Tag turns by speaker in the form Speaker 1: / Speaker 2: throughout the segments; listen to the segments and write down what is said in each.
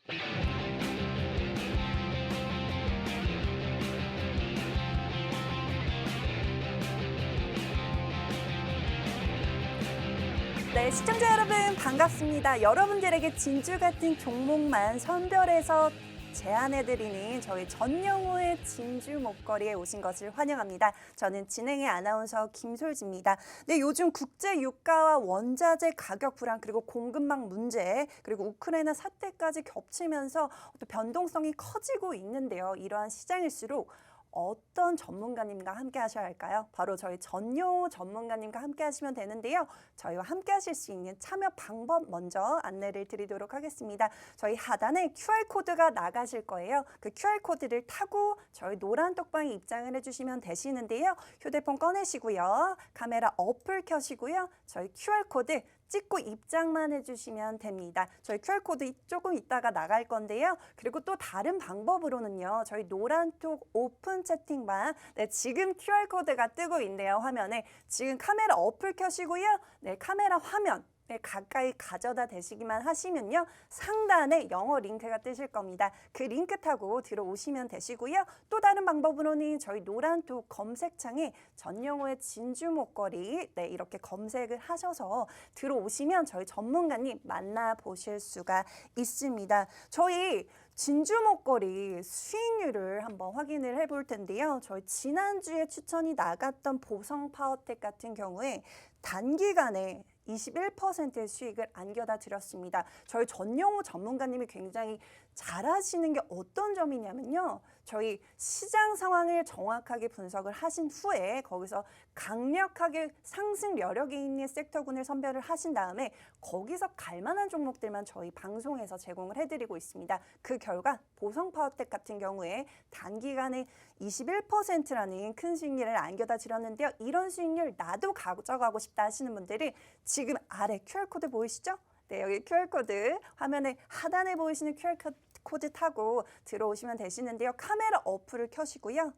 Speaker 1: 네, 시청자 여러분 반갑습니다. 여러분들에게 진주 같은 종목만 선별해서 제안해드리는 저희 전영호의 진주 목걸이에 오신 것을 환영합니다. 저는 진행의 아나운서 김솔지입니다. 네, 요즘 국제 유가와 원자재 가격 불안 그리고 공급망 문제 그리고 우크라이나 사태까지 겹치면서 또 변동성이 커지고 있는데요. 이러한 시장일수록 어떤 전문가님과 함께 하셔야 할까요? 바로 저희 전영호 전문가님과 함께 하시면 되는데요. 저희와 함께 하실 수 있는 참여 방법 먼저 안내를 드리도록 하겠습니다. 저희 하단에 QR코드가 나가실 거예요. 그 QR코드를 타고 저희 노란 떡방에 입장을 해주시면 되시는데요. 휴대폰 꺼내시고요. 카메라 어플 켜시고요. 저희 QR코드 찍고 입장만 해주시면 됩니다. 저희 QR코드 조금 이따가 나갈 건데요. 그리고 또 다른 방법으로는요. 저희 노란톡 오픈 채팅방 지금 QR코드가 뜨고 있네요. 화면에 지금 카메라 어플 켜시고요. 네, 카메라 화면 가까이 가져다 대시기만 하시면요. 상단에 영어 링크가 뜨실 겁니다. 그 링크 타고 들어오시면 되시고요. 또 다른 방법으로는 저희 노란톡 검색창에 전영호의 진주 목걸이 이렇게 검색을 하셔서 들어오시면 저희 전문가님 만나보실 수가 있습니다. 저희 진주 목걸이 수익률을 한번 확인을 해볼 텐데요. 저희 지난주에 추천이 나갔던 보성 파워텍 같은 경우에 단기간에 21%의 수익을 안겨다 드렸습니다. 저희 전영호 전문가님이 굉장히 잘하시는 게 어떤 점이냐면요. 저희 시장 상황을 정확하게 분석을 하신 후에 거기서 강력하게 상승 여력이 있는 섹터군을 선별을 하신 다음에 거기서 갈만한 종목들만 저희 방송에서 제공을 해드리고 있습니다. 그 결과 보성파워텍 같은 경우에 단기간에 21%라는 큰 수익률을 안겨다 드렸는데요. 이런 수익률 나도 가져가고 싶다 하시는 분들이 지금 아래 QR코드 보이시죠? 네, 여기 QR코드 화면에 하단에 보이시는 QR코드 타고 들어오시면 되시는데요. 카메라 어플을 켜시고요.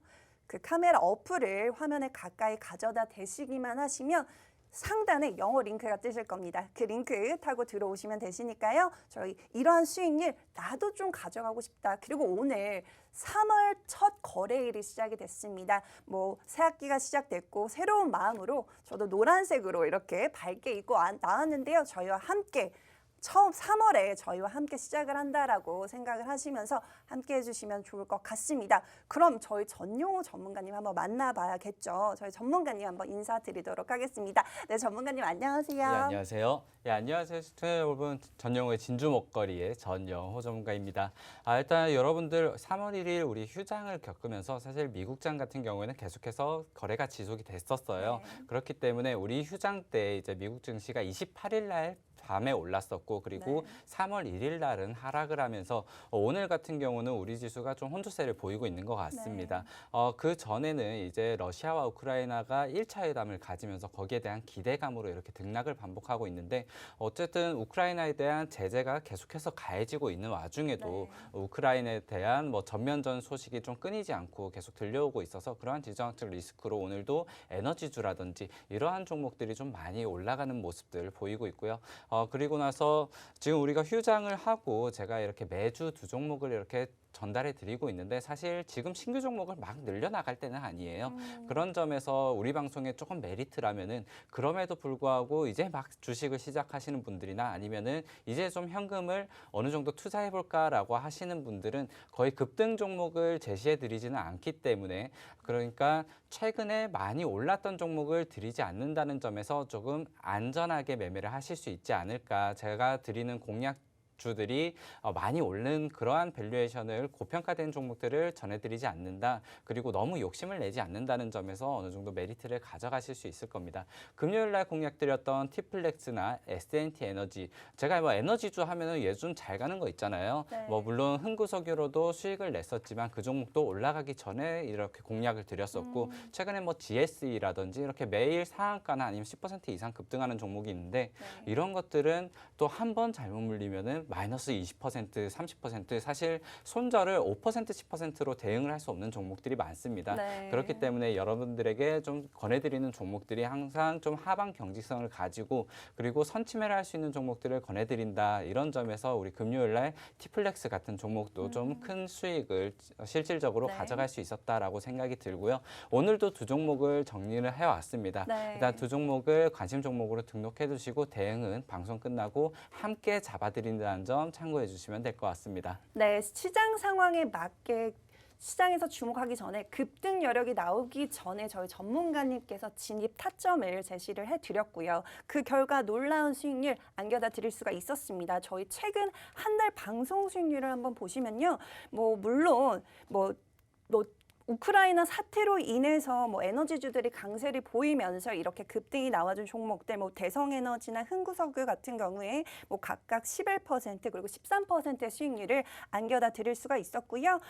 Speaker 1: 그 카메라 어플을 화면에 가까이 가져다 대시기만 하시면 상단에 영어 링크가 뜨실 겁니다. 그 링크 타고 들어오시면 되시니까요. 저희 이러한 수익률 나도 좀 가져가고 싶다. 그리고 오늘 3월 첫 거래일이 시작이 됐습니다. 새 학기가 시작됐고 새로운 마음으로 저도 노란색으로 이렇게 밝게 입고 나왔는데요. 저희와 함께 처음 3월에 저희와 함께 시작을 한다라고 생각을 하시면서 함께 해주시면 좋을 것 같습니다. 그럼 저희 전영호 전문가님 한번 만나봐야겠죠. 저희 전문가님 한번 인사드리도록 하겠습니다. 네, 전문가님 안녕하세요.
Speaker 2: 네, 안녕하세요. 안녕하세요. 시청자 여러분, 전영호의 진주 목걸이의 전영호 전문가입니다. 일단 여러분들 3월 1일 우리 휴장을 겪으면서 사실 미국장 같은 경우에는 계속해서 거래가 지속이 됐었어요.
Speaker 1: 네.
Speaker 2: 그렇기 때문에 우리 휴장 때 이제 미국 증시가 28일 날 밤에 올랐었고 그리고 3월 1일 날은 하락을 하면서 오늘 같은 경우는 우리 지수가 좀 혼조세를 보이고 있는 것 같습니다. 그 전에는 이제 러시아와 우크라이나가 1차 회담을 가지면서 거기에 대한 기대감으로 이렇게 등락을 반복하고 있는데 어쨌든 우크라이나에 대한 제재가 계속해서 가해지고 있는 와중에도 우크라이나에 대한 전면전 소식이 좀 끊이지 않고 계속 들려오고 있어서 그러한 지정학적 리스크로 오늘도 에너지주라든지 이러한 종목들이 좀 많이 올라가는 모습들을 보이고 있고요. 그리고 나서 지금 우리가 휴장을 하고 제가 이렇게 매주 두 종목을 이렇게 전달해 드리고 있는데 사실 지금 신규 종목을 막 늘려나갈 때는 아니에요. 그런 점에서 우리 방송에 조금 메리트라면은 그럼에도 불구하고 이제 막 주식을 시작하시는 분들이나 아니면은 이제 좀 현금을 어느 정도 투자해 볼까라고 하시는 분들은 거의 급등 종목을 제시해 드리지는 않기 때문에 그러니까 최근에 많이 올랐던 종목을 드리지 않는다는 점에서 조금 안전하게 매매를 하실 수 있지 않을까. 제가 드리는 공략 주들이 많이 오른 그러한 밸류에이션을 고평가된 종목들을 전해드리지 않는다. 그리고 너무 욕심을 내지 않는다는 점에서 어느 정도 메리트를 가져가실 수 있을 겁니다. 금요일 날 공략드렸던 티플렉스나 S&T 에너지 제가 에너지주 하면은 예전 잘 가는 거 있잖아요. 물론 흥구석유로도 수익을 냈었지만 그 종목도 올라가기 전에 이렇게 공략을 드렸었고 최근에 GSE라든지 이렇게 매일 상한가나 아니면 10% 이상 급등하는 종목이 있는데 이런 것들은 또 한 번 잘못 물리면은 마이너스 20%, 30% 사실 손절을 5%, 10%로 대응을 할 수 없는 종목들이 많습니다.
Speaker 1: 네.
Speaker 2: 그렇기 때문에 여러분들에게 좀 권해드리는 종목들이 항상 좀 하방 경직성을 가지고 그리고 선침해를 할 수 있는 종목들을 권해드린다. 이런 점에서 우리 금요일 날 티플렉스 같은 종목도 좀 큰 수익을 실질적으로
Speaker 1: 네.
Speaker 2: 가져갈 수 있었다라고 생각이 들고요. 오늘도 두 종목을 정리를 해왔습니다.
Speaker 1: 네.
Speaker 2: 일단 두 종목을 관심 종목으로 등록해 두시고 대응은 방송 끝나고 함께 잡아드린다는 점 참고해 주시면 될 것 같습니다.
Speaker 1: 네, 시장 상황에 맞게 시장에서 주목하기 전에 급등 여력이 나오기 전에 저희 전문가님께서 진입 타점을 제시를 해드렸고요. 그 결과 놀라운 수익률 안겨다 드릴 수가 있었습니다. 저희 최근 한 달 방송 수익률을 한번 보시면요. 물론 우크라이나 사태로 인해서 에너지주들이 강세를 보이면서 이렇게 급등이 나와준 종목들, 대성에너지나 흥구석유 같은 경우에 각각 11% 그리고 13%의 수익률을 안겨다 드릴 수가 있었고요.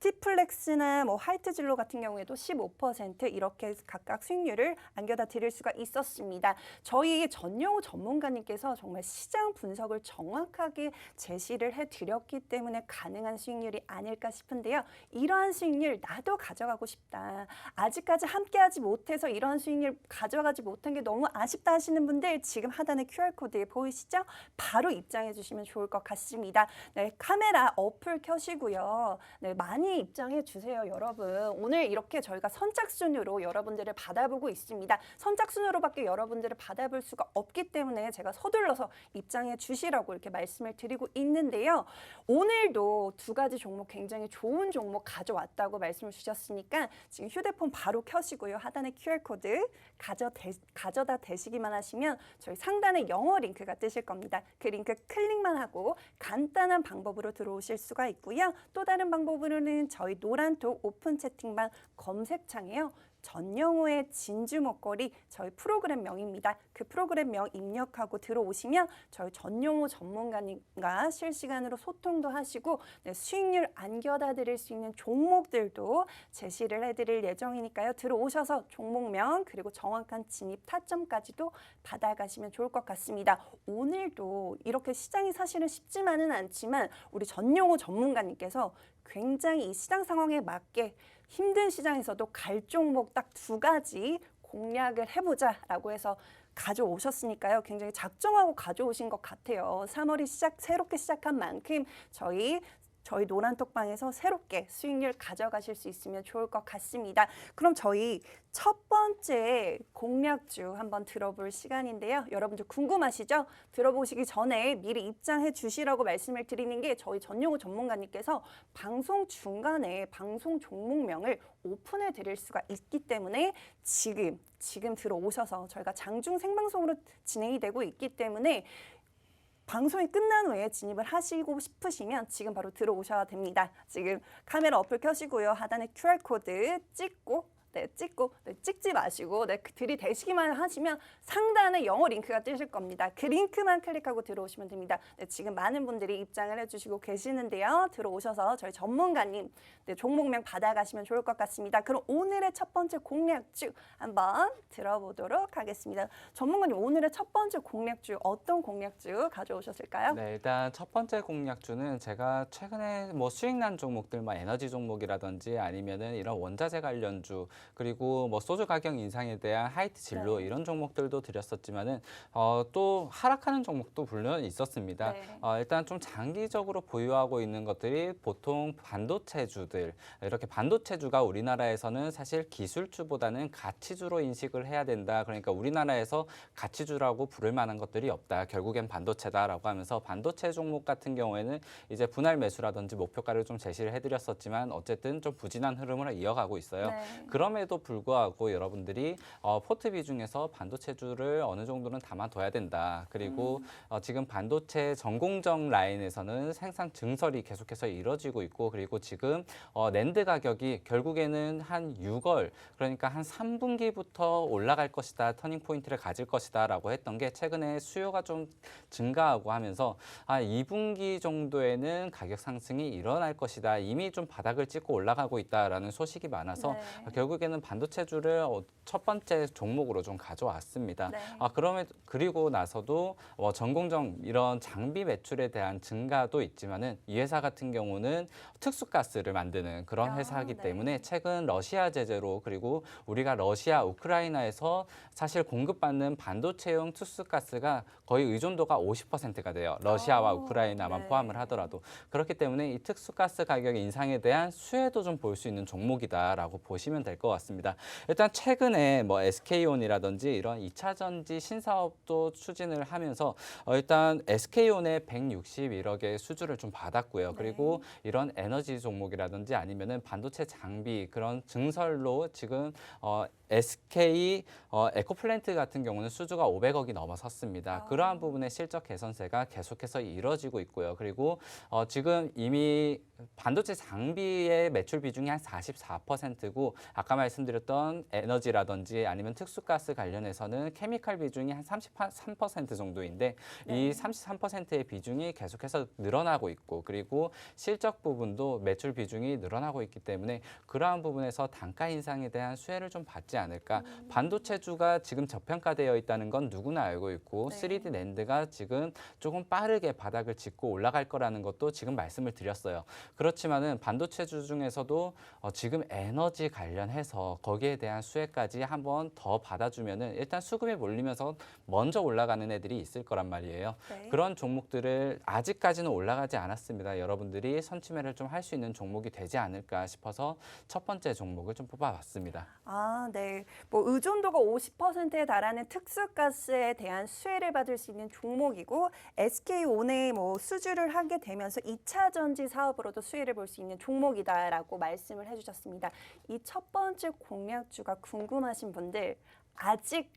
Speaker 1: 티플렉스나 하이트진로 같은 경우에도 15% 이렇게 각각 수익률을 안겨다 드릴 수가 있었습니다. 저희 전영우 전문가님께서 정말 시장 분석을 정확하게 제시를 해드렸기 때문에 가능한 수익률이 아닐까 싶은데요. 이러한 수익률 나도 가져가고 싶다. 아직까지 함께하지 못해서 이런 수익률 가져가지 못한 게 너무 아쉽다 하시는 분들 지금 하단에 QR코드에 보이시죠? 바로 입장해 주시면 좋을 것 같습니다. 네, 카메라 어플 켜시고요. 네, 많이 입장해 주세요, 여러분. 오늘 이렇게 저희가 선착순으로 여러분들을 받아보고 있습니다. 선착순으로밖에 여러분들을 받아볼 수가 없기 때문에 제가 서둘러서 입장해 주시라고 이렇게 말씀을 드리고 있는데요. 오늘도 두 가지 종목 굉장히 좋은 종목 가져왔다고 말씀을 주셨으니까 지금 휴대폰 바로 켜시고요. 하단에 QR코드 가져다 대시기만 하시면 저희 상단에 영어 링크가 뜨실 겁니다. 그 링크 클릭만 하고 간단한 방법으로 들어오실 수가 있고요. 또 다른 방법으로는 저희 노란톡 오픈 채팅방 검색창에요. 전영호의 진주 목걸이 저희 프로그램명입니다. 그 프로그램명 입력하고 들어오시면 저희 전영호 전문가님과 실시간으로 소통도 하시고 수익률 안겨다 드릴 수 있는 종목들도 제시를 해드릴 예정이니까요. 들어오셔서 종목명 그리고 정확한 진입 타점까지도 받아가시면 좋을 것 같습니다. 오늘도 이렇게 시장이 사실은 쉽지만은 않지만 우리 전영호 전문가님께서 굉장히 이 시장 상황에 맞게 힘든 시장에서도 갈 종목 딱 두 가지 공략을 해보자라고 해서 가져오셨으니까요. 굉장히 작정하고 가져오신 것 같아요. 3월이 새롭게 시작한 만큼 저희 노란톡방에서 새롭게 수익률 가져가실 수 있으면 좋을 것 같습니다. 그럼 저희 첫 번째 공략주 한번 들어볼 시간인데요. 여러분들 궁금하시죠? 들어보시기 전에 미리 입장해 주시라고 말씀을 드리는 게 저희 전용호 전문가님께서 방송 중간에 방송 종목명을 오픈해 드릴 수가 있기 때문에 지금 들어오셔서 저희가 장중 생방송으로 진행이 되고 있기 때문에 방송이 끝난 후에 진입을 하시고 싶으시면 지금 바로 들어오셔야 됩니다. 지금 카메라 어플 켜시고요. 하단에 QR코드 찍지 마시고 들이대시기만 하시면 상단에 영어 링크가 뜨실 겁니다. 그 링크만 클릭하고 들어오시면 됩니다. 지금 많은 분들이 입장을 해주시고 계시는데요. 들어오셔서 저희 전문가님 종목명 받아가시면 좋을 것 같습니다. 그럼 오늘의 첫 번째 공략주 한번 들어보도록 하겠습니다. 전문가님 오늘의 첫 번째 공략주 어떤 공략주 가져오셨을까요?
Speaker 2: 네, 일단 첫 번째 공략주는 제가 최근에 수익난 종목들, 에너지 종목이라든지 아니면은 이런 원자재 관련주 그리고 소주 가격 인상에 대한 하이트 진로
Speaker 1: 네.
Speaker 2: 이런 종목들도 드렸었지만은 또 하락하는 종목도 물론 있었습니다.
Speaker 1: 네.
Speaker 2: 일단 좀 장기적으로 보유하고 있는 것들이 보통 반도체주들 이렇게 반도체주가 우리나라에서는 사실 기술주보다는 가치주로 인식을 해야 된다. 그러니까 우리나라에서 가치주라고 부를 만한 것들이 없다. 결국엔 반도체다라고 하면서 반도체 종목 같은 경우에는 이제 분할 매수라든지 목표가를 좀 제시를 해드렸었지만 어쨌든 좀 부진한 흐름을 이어가고 있어요.
Speaker 1: 네.
Speaker 2: 그럼에도 불구하고 여러분들이 포트 비중에서 반도체주를 어느 정도는 담아둬야 된다. 그리고 지금 반도체 전공정 라인에서는 생산 증설이 계속해서 이뤄지고 있고 그리고 지금 낸드 가격이 결국에는 한 6월 그러니까 한 3분기부터 올라갈 것이다. 터닝 포인트를 가질 것이다 라고 했던 게 최근에 수요가 좀 증가하고 하면서 2분기 정도에는 가격 상승이 일어날 것이다. 이미 좀 바닥을 찍고 올라가고 있다라는 소식이 많아서
Speaker 1: 네.
Speaker 2: 결국에 결국에는 반도체주를 첫 번째 종목으로 좀 가져왔습니다.
Speaker 1: 네.
Speaker 2: 그리고 나서도 전공정 이런 장비 매출에 대한 증가도 있지만은 이 회사 같은 경우는 특수가스를 만드는 그런 회사이기
Speaker 1: 네.
Speaker 2: 때문에 최근 러시아 제재로 그리고 우리가 러시아, 우크라이나에서 사실 공급받는 반도체용 특수가스가 거의 의존도가 50%가 돼요. 러시아와 우크라이나만
Speaker 1: 네.
Speaker 2: 포함을 하더라도. 그렇기 때문에 이 특수가스 가격 인상에 대한 수혜도 좀 볼 수 있는 종목이다라고 보시면 될 것 같습니다. 일단 최근에 뭐 SK온이라든지 이런 2차 전지 신사업도 추진을 하면서 일단 SK온의 161억의 수주를 좀 받았고요. 그리고 이런 에너지 종목이라든지 아니면은 반도체 장비 그런 증설로 지금 SK 에코플랜트 같은 경우는 수주가 500억이 넘어섰습니다. 그러한 부분의 실적 개선세가 계속해서 이뤄지고 있고요. 그리고 지금 이미 반도체 장비의 매출 비중이 한 44%고 아까 말씀드렸던 에너지라든지 아니면 특수가스 관련해서는 케미칼 비중이 한 33% 정도인데 이 33%의 비중이 계속해서 늘어나고 있고 그리고 실적 부분도 매출 비중이 늘어나고 있기 때문에 그러한 부분에서 단가 인상에 대한 수혜를 좀 받지 않을까. 반도체주가 지금 저평가되어 있다는 건 누구나 알고 있고 3D 낸드가 지금 조금 빠르게 바닥을 짚고 올라갈 거라는 것도 지금 말씀을 드렸어요. 그렇지만은 반도체주 중에서도 지금 에너지 관련해서 거기에 대한 수혜까지 한번 더 받아주면은 일단 수급에 몰리면서 먼저 올라가는 애들이 있을 거란 말이에요. 그런 종목들을 아직까지는 올라가지 않았습니다. 여러분들이 선취매를 좀 할 수 있는 종목이 되지 않을까 싶어서 첫 번째 종목을 좀 뽑아봤습니다.
Speaker 1: 네. 뭐 의존도가 50%에 달하는 특수가스에 대한 수혜를 받을 수 있는 종목이고 SK온에 뭐 수주를 하게 되면서 2차 전지 사업으로도 수혜를 볼 수 있는 종목이다라고 말씀을 해주셨습니다. 이 첫 번째 공략주가 궁금하신 분들 아직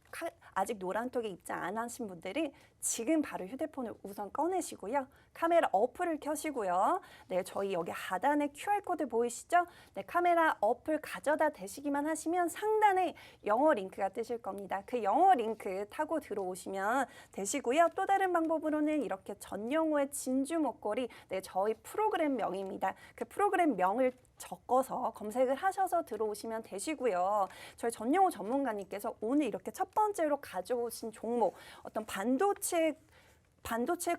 Speaker 1: 노란톡에 입장 안 하신 분들이 지금 바로 휴대폰을 우선 꺼내시고요. 카메라 어플을 켜시고요. 네, 저희 여기 하단에 QR코드 보이시죠? 네, 카메라 어플 가져다 대시기만 하시면 상단에 영어 링크가 뜨실 겁니다. 그 영어 링크 타고 들어오시면 되시고요. 또 다른 방법으로는 이렇게 전영호의 진주 목걸이, 네, 저희 프로그램 명입니다. 그 프로그램 명을 적어서 검색을 하셔서 들어오시면 되시고요. 저희 전영호 전문가님께서 오늘 이렇게 첫 번째로 가져오신 종목, 어떤 반도체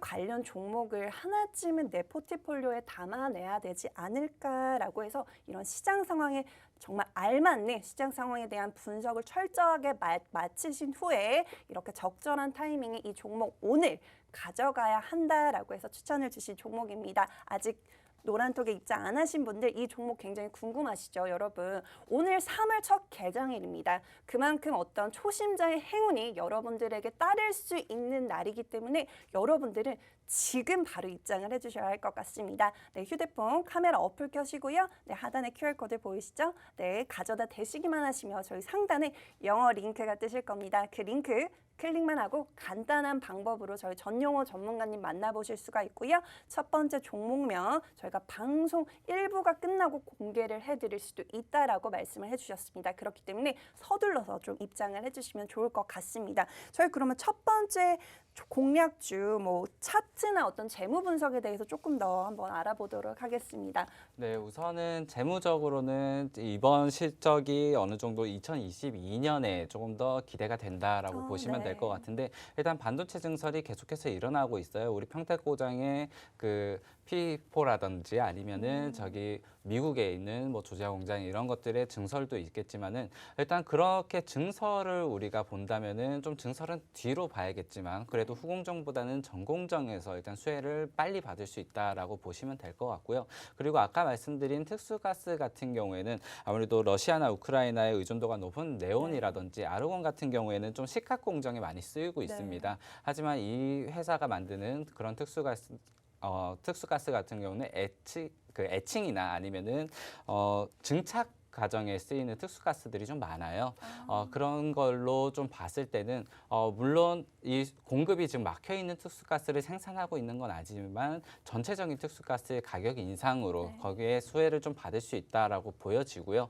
Speaker 1: 관련 종목을 하나쯤은 내 포트폴리오에 담아내야 되지 않을까라고 해서 이런 시장 상황에 정말 알맞는 시장 상황에 대한 분석을 철저하게 마치신 후에 이렇게 적절한 타이밍에 이 종목 오늘 가져가야 한다라고 해서 추천을 주신 종목입니다. 아직 노란톡에 입장 안 하신 분들 이 종목 굉장히 궁금하시죠, 여러분? 오늘 3월 첫 개장일입니다. 그만큼 어떤 초심자의 행운이 여러분들에게 따를 수 있는 날이기 때문에 여러분들은 지금 바로 입장을 해주셔야 할 것 같습니다. 네, 휴대폰 카메라 어플 켜시고요. 네, 하단에 QR코드 보이시죠? 네, 가져다 대시기만 하시면 저희 상단에 영어 링크가 뜨실 겁니다. 그 링크 클릭만 하고 간단한 방법으로 저희 전용호 전문가님 만나보실 수가 있고요. 첫 번째 종목명 저희가 방송 1부가 끝나고 공개를 해드릴 수도 있다라고 말씀을 해주셨습니다. 그렇기 때문에 서둘러서 좀 입장을 해주시면 좋을 것 같습니다. 저희 그러면 첫 번째 공략주 뭐 차트나 어떤 재무 분석에 대해서 조금 더 한번 알아보도록 하겠습니다.
Speaker 2: 네, 우선은 재무적으로는 이번 실적이 어느 정도 2022년에 조금 더 기대가 된다라고 보시면 될 것 같은데 일단 반도체 증설이 계속해서 일어나고 있어요. 우리 평택고장의 그 P4라든지 아니면은 저기 미국에 있는 뭐 조지아 공장 이런 것들의 증설도 있겠지만은 일단 그렇게 증설을 우리가 본다면은 좀 증설은 뒤로 봐야겠지만 그래도 후공정보다는 전공정에서 일단 수혜를 빨리 받을 수 있다라고 보시면 될 것 같고요. 그리고 아까 말씀드린 특수가스 같은 경우에는 아무래도 러시아나 우크라이나의 의존도가 높은 네온이라든지 아르곤 같은 경우에는 좀 식각 공정에 많이 쓰이고 있습니다. 하지만 이 회사가 만드는 그런 특수가스 같은 경우는 애칭이나 아니면은 증착 과정에 쓰이는 특수가스들이 좀 많아요. 그런 걸로 좀 봤을 때는 물론 이 공급이 지금 막혀 있는 특수가스를 생산하고 있는 건 아니지만 전체적인 특수가스의 가격 인상으로 거기에 수혜를 좀 받을 수 있다라고 보여지고요.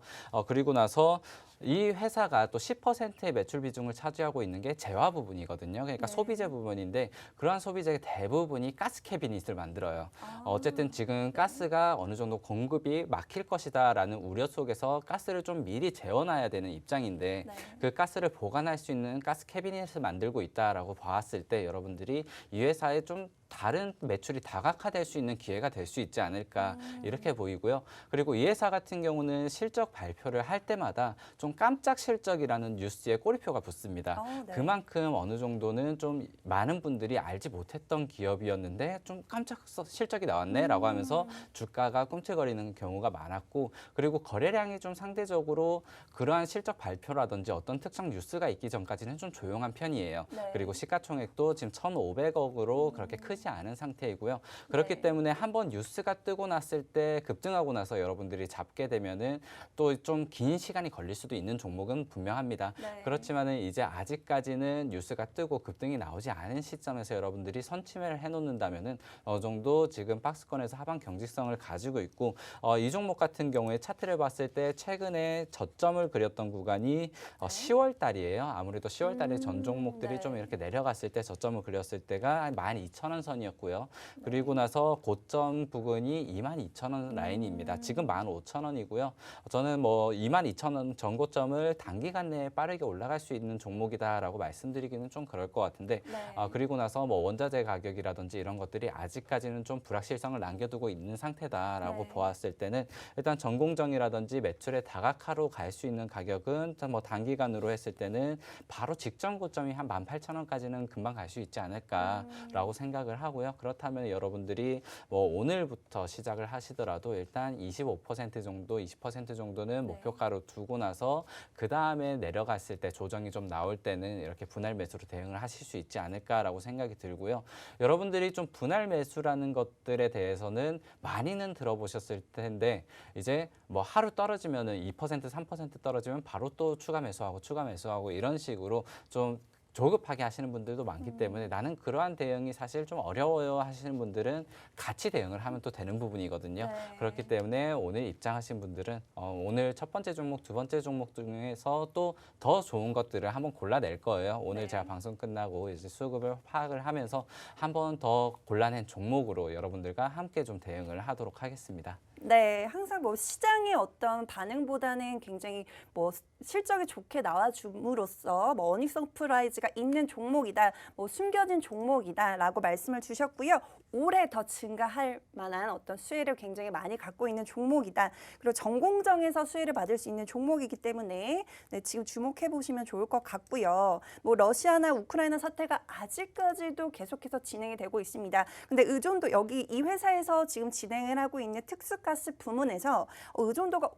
Speaker 2: 그리고 나서 이 회사가 또 10%의 매출 비중을 차지하고 있는 게 제화 부분이거든요. 그러니까 소비재 부분인데 그러한 소비재의 대부분이 가스 캐비닛을 만들어요. 어쨌든 지금 가스가 어느 정도 공급이 막힐 것이다라는 우려 속에서 입장에서 가스를 좀 미리 재워놔야 되는 입장인데
Speaker 1: 네.
Speaker 2: 그 가스를 보관할 수 있는 가스 캐비닛을 만들고 있다라고 봤을 때 여러분들이 이 회사에 좀 다른 매출이 다각화될 수 있는 기회가 될 수 있지 않을까 이렇게 보이고요. 그리고 이 회사 같은 경우는 실적 발표를 할 때마다 좀 깜짝 실적이라는 뉴스에 꼬리표가 붙습니다.
Speaker 1: 네.
Speaker 2: 그만큼 어느 정도는 좀 많은 분들이 알지 못했던 기업이었는데 좀 깜짝 실적이 나왔네라고 하면서 주가가 꿈틀거리는 경우가 많았고 그리고 거래량이 좀 상대적으로 그러한 실적 발표라든지 어떤 특정 뉴스가 있기 전까지는 좀 조용한 편이에요.
Speaker 1: 네.
Speaker 2: 그리고 시가총액도 지금 1,500억으로 그렇게 크지 않은 상태이고요. 그렇기
Speaker 1: 네.
Speaker 2: 때문에 한번 뉴스가 뜨고 났을 때 급등하고 나서 여러분들이 잡게 되면은 또 좀 긴 시간이 걸릴 수도 있는 종목은 분명합니다.
Speaker 1: 네.
Speaker 2: 그렇지만은 이제 아직까지는 뉴스가 뜨고 급등이 나오지 않은 시점에서 여러분들이 선침해를 해놓는다면은 어느 정도 지금 박스권에서 하방 경직성을 가지고 있고 이 종목 같은 경우에 차트를 봤을 때 최근에 저점을 그렸던 구간이 10월 달이에요. 아무래도 10월 달에 전 종목들이
Speaker 1: 네.
Speaker 2: 좀 이렇게 내려갔을 때 저점을 그렸을 때가 한 12,000원 선이었고요. 그리고 나서 고점 부근이 22,000원 라인입니다. 지금 15,000원이고요. 저는 뭐 22,000원 전고점을 단기간 내에 빠르게 올라갈 수 있는 종목이다라고 말씀드리기는 좀 그럴 것 같은데
Speaker 1: 네.
Speaker 2: 그리고 나서 뭐 원자재 가격이라든지 이런 것들이 아직까지는 좀 불확실성을 남겨두고 있는 상태다라고
Speaker 1: 네.
Speaker 2: 보았을 때는 일단 전공정이라든지 매출의 다각화로 갈 수 있는 가격은 뭐 단기간으로 했을 때는 바로 직전 고점이 한 18,000원까지는 금방 갈 수 있지 않을까라고 생각을 하고요. 그렇다면 여러분들이 뭐 오늘부터 시작을 하시더라도 일단 25% 정도, 20% 정도는 목표가로 두고 나서 그 다음에 내려갔을 때 조정이 좀 나올 때는 이렇게 분할 매수로 대응을 하실 수 있지 않을까라고 생각이 들고요. 여러분들이 좀 분할 매수라는 것들에 대해서는 많이는 들어보셨을 텐데 이제 뭐 하루 떨어지면은 2%, 3% 떨어지면 바로 또 추가 매수하고 이런 식으로 좀 조급하게 하시는 분들도 많기 때문에 나는 그러한 대응이 사실 좀 어려워요 하시는 분들은 같이 대응을 하면 또 되는 부분이거든요.
Speaker 1: 네.
Speaker 2: 그렇기 때문에 오늘 입장하신 분들은 오늘 첫 번째 종목, 두 번째 종목 중에서 또 더 좋은 것들을 한번 골라낼 거예요. 오늘
Speaker 1: 네.
Speaker 2: 제가 방송 끝나고 이제 수급을 파악을 하면서 한번 더 골라낸 종목으로 여러분들과 함께 좀 대응을 하도록 하겠습니다.
Speaker 1: 네, 항상 뭐 시장의 어떤 반응보다는 굉장히 뭐 실적이 좋게 나와줌으로써 뭐 어닝 서프라이즈가 있는 종목이다, 뭐 숨겨진 종목이다라고 말씀을 주셨고요. 올해 더 증가할 만한 어떤 수혜를 굉장히 많이 갖고 있는 종목이다. 그리고 전공정에서 수혜를 받을 수 있는 종목이기 때문에 네, 지금 주목해 보시면 좋을 것 같고요. 뭐 러시아나 우크라이나 사태가 아직까지도 계속해서 진행이 되고 있습니다. 근데 의존도 여기 이 회사에서 지금 진행을 하고 있는 특수가스 부문에서 의존도가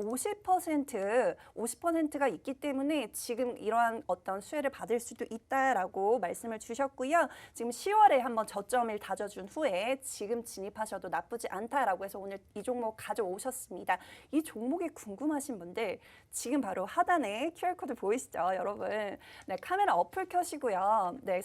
Speaker 1: 50%가 있기 때문에 지금 이러한 어떤 수혜를 받을 수도 있다라고 말씀을 주셨고요. 지금 10월에 한번 저점을 다져준 후에 지금 진입하셔도 나쁘지 않다라고 해서 오늘 이 종목 가져오셨습니다. 이 종목이 궁금하신 분들 지금 바로 하단에 QR코드 보이시죠, 여러분? 네, 카메라 어플 켜시고요. 네,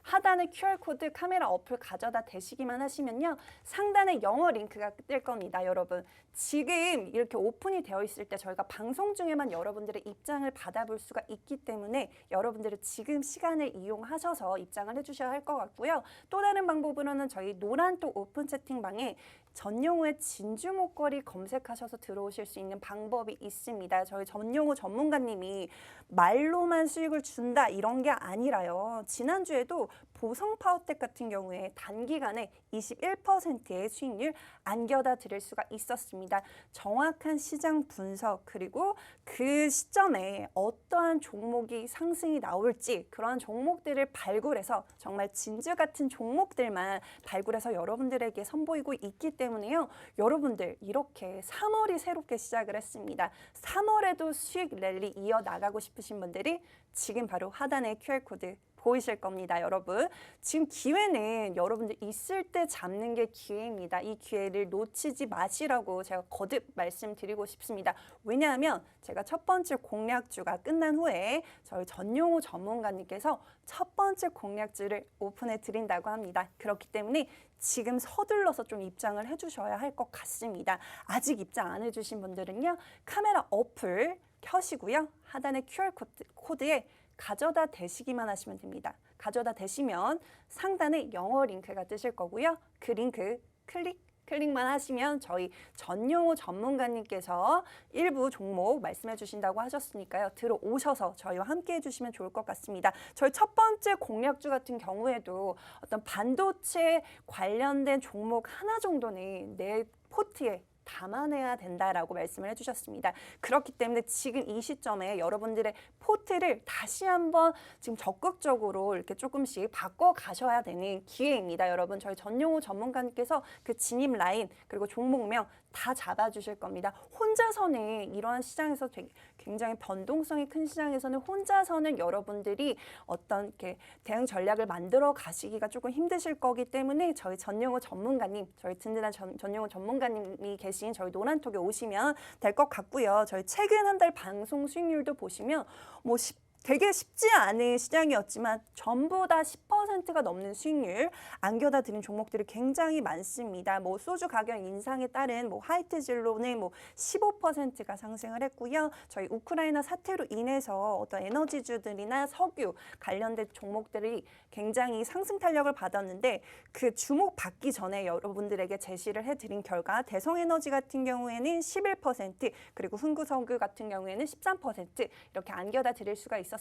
Speaker 1: 하단에 QR코드 카메라 어플 가져다 대시기만 하시면요. 상단에 영어 링크가 뜰 겁니다, 여러분. 지금 이렇게 오픈이 되어 있을 때 저희가 방송 중에만 여러분들의 입장을 받아볼 수가 있기 때문에 여러분들은 지금 시간을 이용하셔서 입장을 해주셔야 할 것 같고요. 또 다른 방법으로는 저희 노란톡 오픈 채팅방에 전용후의 진주 목걸이 검색하셔서 들어오실 수 있는 방법이 있습니다. 저희 전용후 전문가님이 말로만 수익을 준다 이런 게 아니라요. 지난주에도 보성 파워텍 같은 경우에 단기간에 21%의 수익률 안겨다 드릴 수가 있었습니다. 정확한 시장 분석 그리고 그 시점에 어떠한 종목이 상승이 나올지 그러한 종목들을 발굴해서 정말 진주 같은 종목들만 발굴해서 여러분들에게 선보이고 있기 때문에요. 여러분들 이렇게 3월이 새롭게 시작을 했습니다. 3월에도 수익 랠리 이어나가고 싶으신 분들이 지금 바로 하단에 QR코드 보이실 겁니다, 여러분. 지금 기회는 여러분들 있을 때 잡는 게 기회입니다. 이 기회를 놓치지 마시라고 제가 거듭 말씀드리고 싶습니다. 왜냐하면 제가 첫 번째 공략주가 끝난 후에 저희 전용호 전문가님께서 첫 번째 공략주를 오픈해 드린다고 합니다. 그렇기 때문에 지금 서둘러서 좀 입장을 해주셔야 할 것 같습니다. 아직 입장 안 해주신 분들은요. 카메라 어플 켜시고요. 하단에 QR코드에 가져다 대시기만 하시면 됩니다. 가져다 대시면 상단에 영어 링크가 뜨실 거고요. 그 링크 클릭만 하시면 저희 전용호 전문가님께서 일부 종목 말씀해 주신다고 하셨으니까요. 들어오셔서 저희와 함께 해주시면 좋을 것 같습니다. 저희 첫 번째 공략주 같은 경우에도 어떤 반도체 관련된 종목 하나 정도는 내 포트에 담아내야 된다라고 말씀을 해주셨습니다. 그렇기 때문에 지금 이 시점에 여러분들의 포트를 다시 한번 지금 적극적으로 이렇게 조금씩 바꿔 가셔야 되는 기회입니다. 여러분, 저희 전용호 전문가님께서 그 진입 라인 그리고 종목명 다 잡아주실 겁니다. 혼자서는 이러한 시장에서 굉장히 변동성이 큰 시장에서는 혼자서는 여러분들이 어떤 이렇게 대응 전략을 만들어 가시기가 조금 힘드실 거기 때문에 저희 전용호 전문가님, 저희 든든한 전용호 전문가님이 계신 저희 노란톡에 오시면 될 것 같고요. 저희 최근 한 달 방송 수익률도 보시면 뭐 되게 쉽지 않은 시장이었지만 전부 다 10%가 넘는 수익률 안겨다 드린 종목들이 굉장히 많습니다. 뭐 소주 가격 인상에 따른 뭐 화이트 진로는 뭐 15%가 상승을 했고요. 저희 우크라이나 사태로 인해서 어떤 에너지주들이나 석유 관련된 종목들이 굉장히 상승 탄력을 받았는데 그 주목 받기 전에 여러분들에게 제시를 해드린 결과 대성에너지 같은 경우에는 11% 그리고 흥구석유 같은 경우에는 13% 이렇게 안겨다 드릴 수가 있었습니다.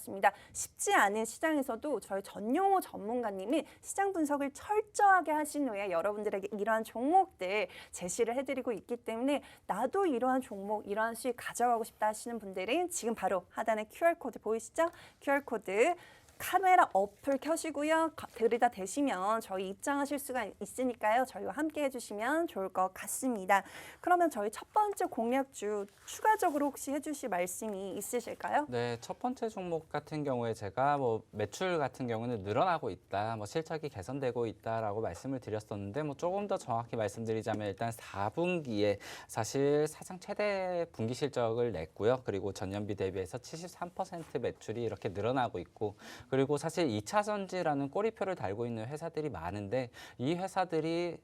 Speaker 1: 쉽지 않은 시장에서도 저희 전용호 전문가님이 시장 분석을 철저하게 하신 후에 여러분들에게 이러한 종목들 제시를 해드리고 있기 때문에 나도 이러한 종목, 이러한 수익 가져가고 싶다 하시는 분들은 지금 바로 하단에 QR코드 보이시죠? QR코드 카메라 어플 켜시고요. 들이다 대시면 저희 입장하실 수가 있으니까요. 저희와 함께 해주시면 좋을 것 같습니다. 그러면 저희 첫 번째 공략주 추가적으로 혹시 해주실 말씀이 있으실까요?
Speaker 2: 네, 첫 번째 종목 같은 경우에 제가 뭐 매출 같은 경우는 늘어나고 있다, 뭐 실적이 개선되고 있다라고 말씀을 드렸었는데 뭐 조금 더 정확히 말씀드리자면 일단 4분기에 사실 사상 최대 분기 실적을 냈고요. 그리고 전년비 대비해서 73% 매출이 이렇게 늘어나고 있고 그리고 사실 2차 전지라는 꼬리표를 달고 있는 회사들이 많은데 이 회사들이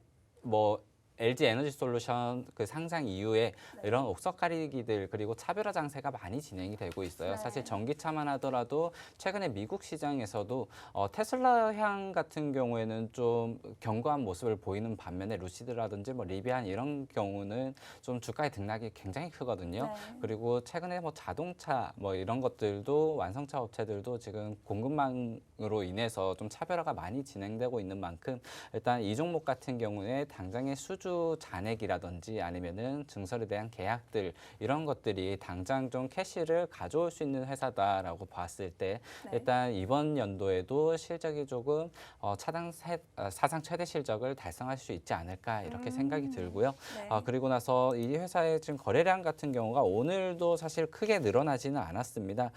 Speaker 2: 뭐 LG 에너지 솔루션 그 상장 이후에 이런 옥석 가리기들 그리고 차별화 장세가 많이 진행이 되고 있어요.
Speaker 1: 네.
Speaker 2: 사실 전기차만 하더라도 최근에 미국 시장에서도 테슬라향 같은 경우에는 좀 견고한 모습을 보이는 반면에 루시드라든지 뭐 리비안 이런 경우는 좀 주가의 등락이 굉장히 크거든요.
Speaker 1: 네.
Speaker 2: 그리고 최근에 뭐 자동차 뭐 이런 것들도 완성차 업체들도 지금 공급망으로 인해서 좀 차별화가 많이 진행되고 있는 만큼 일단 이 종목 같은 경우에 당장의 수주 잔액이라든지 아니면은 증설에 대한 계약들 이런 것들이 당장 좀 캐시를 가져올 수 있는 회사다라고 봤을 때 일단 이번 연도에도 실적이 조금 사상 최대 실적을 달성할 수 있지 않을까 이렇게 생각이 들고요.
Speaker 1: 네.
Speaker 2: 그리고 나서 이 회사의 지금 거래량 같은 경우가 오늘도 사실 크게 늘어나지는 않았습니다.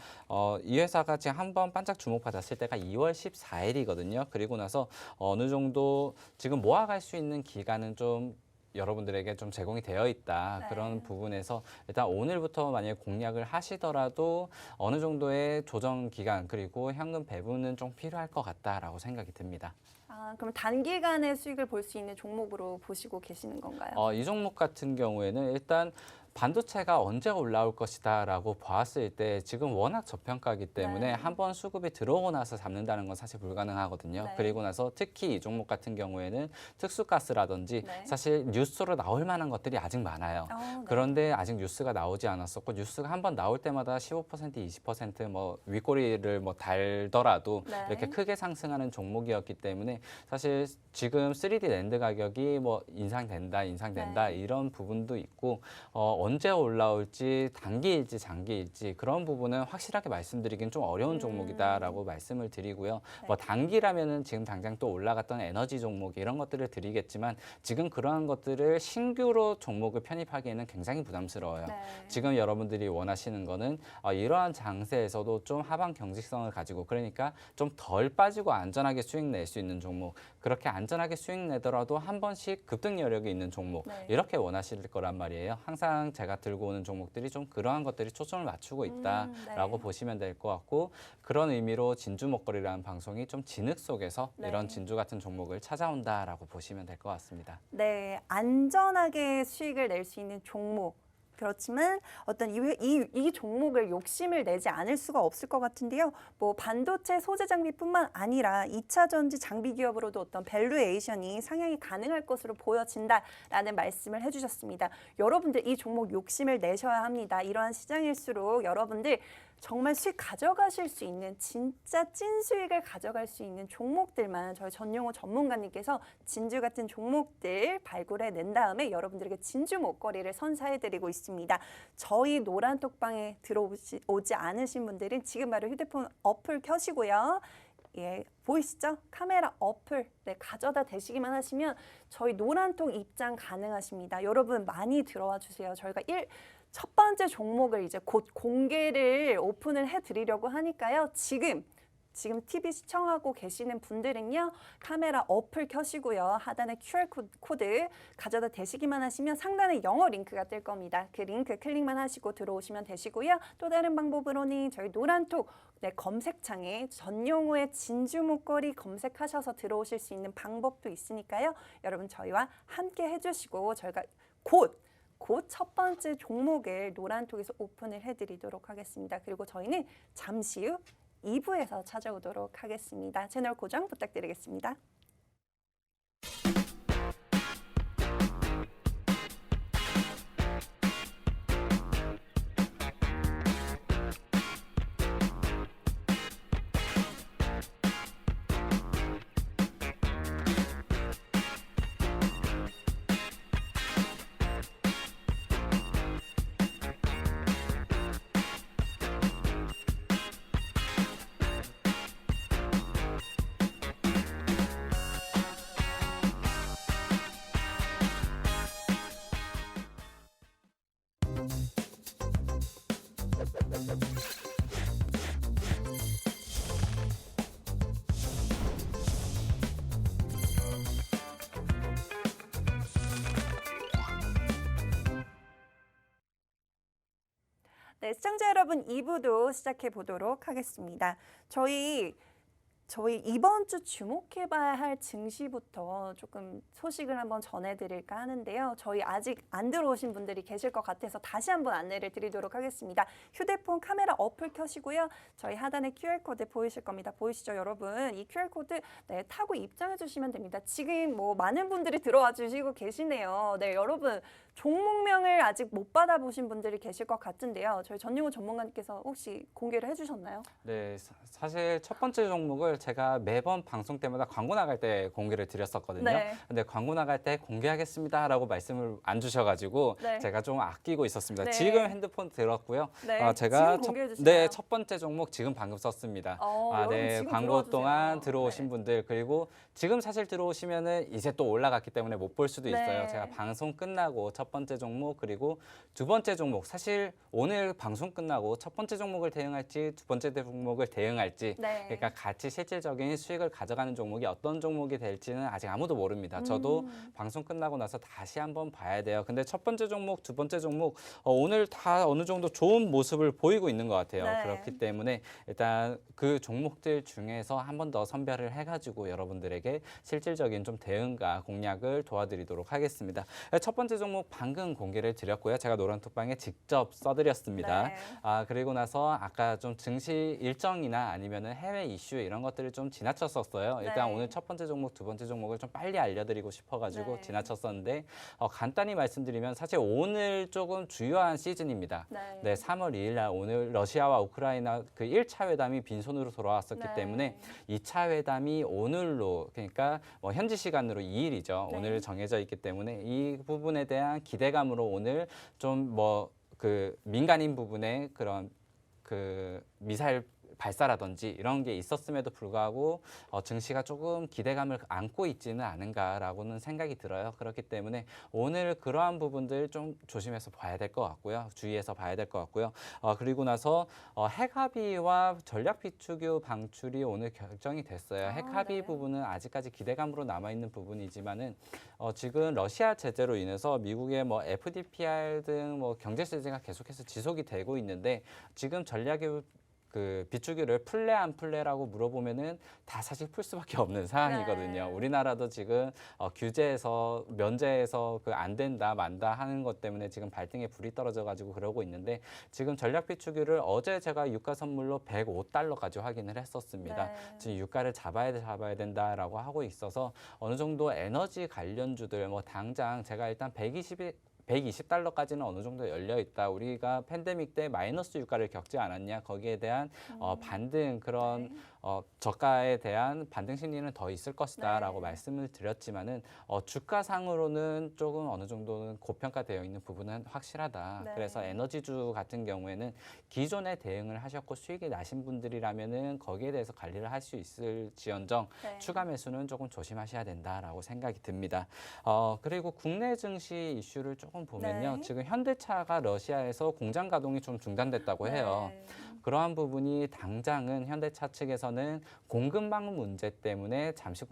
Speaker 2: 이 회사가 지금 한번 반짝 주목받았을 때가 2월 14일이거든요. 그리고 나서 어느 정도 지금 모아갈 수 있는 기간은 좀 여러분들에게 좀 제공이 되어 있다.
Speaker 1: 네.
Speaker 2: 그런 부분에서 일단 오늘부터 만약에 공략을 하시더라도 어느 정도의 조정 기간 그리고 현금 배분은 좀 필요할 것 같다라고 생각이 듭니다.
Speaker 1: 그럼 단기간에 수익을 볼 수 있는 종목으로 보시고 계시는 건가요?
Speaker 2: 이 종목 같은 경우에는 일단 반도체가 언제 올라올 것이다라고 봤을 때 지금 워낙 저평가이기 때문에
Speaker 1: 네.
Speaker 2: 한번 수급이 들어오고 나서 잡는다는 건 사실 불가능하거든요.
Speaker 1: 네.
Speaker 2: 그리고 나서 특히 이 종목 같은 경우에는 특수가스라든지
Speaker 1: 네.
Speaker 2: 사실 뉴스로 나올 만한 것들이 아직 많아요.
Speaker 1: 네.
Speaker 2: 그런데 아직 뉴스가 나오지 않았었고 뉴스가 한번 나올 때마다 15% 20% 윗꼬리를 달더라도
Speaker 1: 네.
Speaker 2: 이렇게 크게 상승하는 종목이었기 때문에 사실 지금 3D 랜드 가격이 인상된다
Speaker 1: 네.
Speaker 2: 이런 부분도 있고 언제 올라올지 단기일지 장기일지 그런 부분은 확실하게 말씀드리긴 좀 어려운 종목이다라고 말씀을 드리고요.
Speaker 1: 네.
Speaker 2: 단기라면은 지금 당장 또 올라갔던 에너지 종목 이런 것들을 드리겠지만 지금 그러한 것들을 신규로 종목을 편입하기에는 굉장히 부담스러워요.
Speaker 1: 네.
Speaker 2: 지금 여러분들이 원하시는 거는 이러한 장세에서도 좀 하방 경직성을 가지고 그러니까 좀 덜 빠지고 안전하게 수익 낼 수 있는 종목 그렇게 안전하게 수익 내더라도 한 번씩 급등 여력이 있는 종목
Speaker 1: 네.
Speaker 2: 이렇게 원하실 거란 말이에요. 항상 제가 들고 오는 종목들이 좀 그러한 것들이 초점을 맞추고 있다라고
Speaker 1: 네.
Speaker 2: 보시면 될 것 같고 그런 의미로 진주 먹거리라는 방송이 좀 진흙 속에서
Speaker 1: 네.
Speaker 2: 이런 진주 같은 종목을 찾아온다라고 보시면 될 것 같습니다.
Speaker 1: 네, 안전하게 수익을 낼 수 있는 종목. 그렇지만 어떤 이 종목을 욕심을 내지 않을 수가 없을 것 같은데요. 뭐 반도체 소재 장비뿐만 아니라 2차 전지 장비 기업으로도 어떤 밸류에이션이 상향이 가능할 것으로 보여진다라는 말씀을 해주셨습니다. 여러분들 이 종목 욕심을 내셔야 합니다. 이러한 시장일수록 여러분들 정말 수익 가져가실 수 있는 진짜 찐 수익을 가져갈 수 있는 종목들만 저희 전용호 전문가님께서 진주 같은 종목들 발굴해 낸 다음에 여러분들에게 진주 목걸이를 선사해드리고 있습니다. 저희 노란톡방에 들어오지 않으신 분들은 지금 바로 휴대폰 어플 켜시고요. 예, 보이시죠? 카메라 어플 가져다 대시기만 하시면 저희 노란톡 입장 가능하십니다. 여러분 많이 들어와 주세요. 저희가 첫 번째 종목을 이제 곧 공개를 오픈을 해드리려고 하니까요. 지금 TV 시청하고 계시는 분들은요. 카메라 어플 켜시고요. 하단에 QR코드 가져다 대시기만 하시면 상단에 영어 링크가 뜰 겁니다. 그 링크 클릭만 하시고 들어오시면 되시고요. 또 다른 방법으로는 저희 노란톡 검색창에 전용호의 진주 목걸이 검색하셔서 들어오실 수 있는 방법도 있으니까요. 여러분 저희와 함께 해주시고 저희가 곧 첫 번째 종목을 노란톡에서 오픈을 해드리도록 하겠습니다. 그리고 저희는 잠시 후 2부에서 찾아오도록 하겠습니다. 채널 고정 부탁드리겠습니다. 네, 시청자 여러분 2부도 시작해 보도록 하겠습니다. 저희 이번 주 주목해봐야 할 증시부터 조금 소식을 한번 전해드릴까 하는데요. 저희 아직 안 들어오신 분들이 계실 것 같아서 다시 한번 안내를 드리도록 하겠습니다. 휴대폰 카메라 어플 켜시고요. 저희 하단에 QR코드 보이실 겁니다. 보이시죠, 여러분? 이 QR코드 타고 입장해 주시면 됩니다. 지금 뭐 많은 분들이 들어와 주시고 계시네요. 네, 여러분 종목명을 아직 못 받아보신 분들이 계실 것 같은데요. 저희 전용호 전문가님께서 혹시 공개를 해주셨나요?
Speaker 2: 네, 사실 첫 번째 종목을 제가 매번 방송 때마다 광고 나갈 때 공개를 드렸었거든요.
Speaker 1: 네.
Speaker 2: 근데 광고 나갈 때 공개하겠습니다라고 말씀을 안 주셔가지고
Speaker 1: 네.
Speaker 2: 제가 좀 아끼고 있었습니다.
Speaker 1: 네.
Speaker 2: 지금 핸드폰 들었고요.
Speaker 1: 네,
Speaker 2: 제가
Speaker 1: 지금 공개해 주시나요?
Speaker 2: 첫 번째 종목 지금 방금 썼습니다.
Speaker 1: 여러분
Speaker 2: 네,
Speaker 1: 지금
Speaker 2: 광고
Speaker 1: 들어와 주세요.
Speaker 2: 동안 들어오신
Speaker 1: 네.
Speaker 2: 분들 그리고 지금 사실 들어오시면은 이제 또 올라갔기 때문에 못 볼 수도 있어요.
Speaker 1: 네.
Speaker 2: 제가 방송 끝나고 첫 번째 종목 그리고 두 번째 종목 사실 오늘 방송 끝나고 첫 번째 종목을 대응할지 두 번째 종목을 대응할지
Speaker 1: 네.
Speaker 2: 그러니까 같이 실질적인 수익을 가져가는 종목이 어떤 종목이 될지는 아직 아무도 모릅니다. 저도 방송 끝나고 나서 다시 한번 봐야 돼요. 근데 첫 번째 종목, 두 번째 종목 오늘 다 어느 정도 좋은 모습을 보이고 있는 것 같아요.
Speaker 1: 네.
Speaker 2: 그렇기 때문에 일단 그 종목들 중에서 한 번 더 선별을 해가지고 여러분들에게 실질적인 좀 대응과 공략을 도와드리도록 하겠습니다. 첫 번째 종목 방금 공개를 드렸고요. 제가 노란톡방에 직접 써드렸습니다.
Speaker 1: 네.
Speaker 2: 그리고 나서 아까 좀 증시 일정이나 아니면은 해외 이슈 이런 것들을 좀 지나쳤었어요. 일단
Speaker 1: 네.
Speaker 2: 오늘 첫 번째 종목, 두 번째 종목을 좀 빨리 알려드리고 싶어가지고
Speaker 1: 네.
Speaker 2: 지나쳤었는데 간단히 말씀드리면 사실 오늘 조금 주요한 시즌입니다.
Speaker 1: 네.
Speaker 2: 네, 3월 2일 날 오늘 러시아와 우크라이나 그 1차 회담이 빈손으로 돌아왔었기
Speaker 1: 네.
Speaker 2: 때문에 2차 회담이 오늘로 그러니까 뭐 현지 시간으로 2일이죠.
Speaker 1: 네.
Speaker 2: 오늘 정해져 있기 때문에 이 부분에 대한 기대감으로 오늘 좀 뭐 그 민간인 부분에 그런 그 미사일 발사라든지 이런 게 있었음에도 불구하고 증시가 조금 기대감을 안고 있지는 않은가라고는 생각이 들어요. 그렇기 때문에 오늘 그러한 부분들 좀 조심해서 봐야 될 것 같고요. 주의해서 봐야 될 것 같고요. 그리고 나서 핵합의와 전략 비축유 방출이 오늘 결정이 됐어요. 핵합의
Speaker 1: 네.
Speaker 2: 부분은 아직까지 기대감으로 남아있는 부분이지만은 지금 러시아 제재로 인해서 미국의 뭐 FDPR 등 뭐 경제 제재가 계속해서 지속이 되고 있는데 지금 전략의 그 비추기를 풀래 안 풀래라고 물어보면은 다 사실 풀 수밖에 없는 상황이거든요.
Speaker 1: 네.
Speaker 2: 우리나라도 지금 규제에서 면제에서 그 안 된다 만다 하는 것 때문에 지금 발등에 불이 떨어져 가지고 그러고 있는데 지금 전략 비추기를 어제 제가 유가 선물로 105달러까지 확인을 했었습니다.
Speaker 1: 네.
Speaker 2: 지금 유가를 잡아야 된다라고 하고 있어서 어느 정도 에너지 관련주들 뭐 당장 제가 일단 120달러까지는 어느 정도 열려 있다. 우리가 팬데믹 때 마이너스 유가를 겪지 않았냐. 거기에 대한 반등 그런
Speaker 1: 네.
Speaker 2: 저가에 대한 반등 심리는 더 있을 것이다라고
Speaker 1: 네.
Speaker 2: 말씀을 드렸지만은 주가상으로는 조금 어느 정도는 고평가되어 있는 부분은 확실하다.
Speaker 1: 네.
Speaker 2: 그래서 에너지주 같은 경우에는 기존에 대응을 하셨고 수익이 나신 분들이라면은 거기에 대해서 관리를 할 수 있을지언정
Speaker 1: 네.
Speaker 2: 추가 매수는 조금 조심하셔야 된다라고 생각이 듭니다. 그리고 국내 증시 이슈를 조금 보면요.
Speaker 1: 네.
Speaker 2: 지금 현대차가 러시아에서 공장 가동이 좀 중단됐다고 해요.
Speaker 1: 네.
Speaker 2: 그러한 부분이 당장은 현대차 측에서는 공급망 문제 때문에 잠시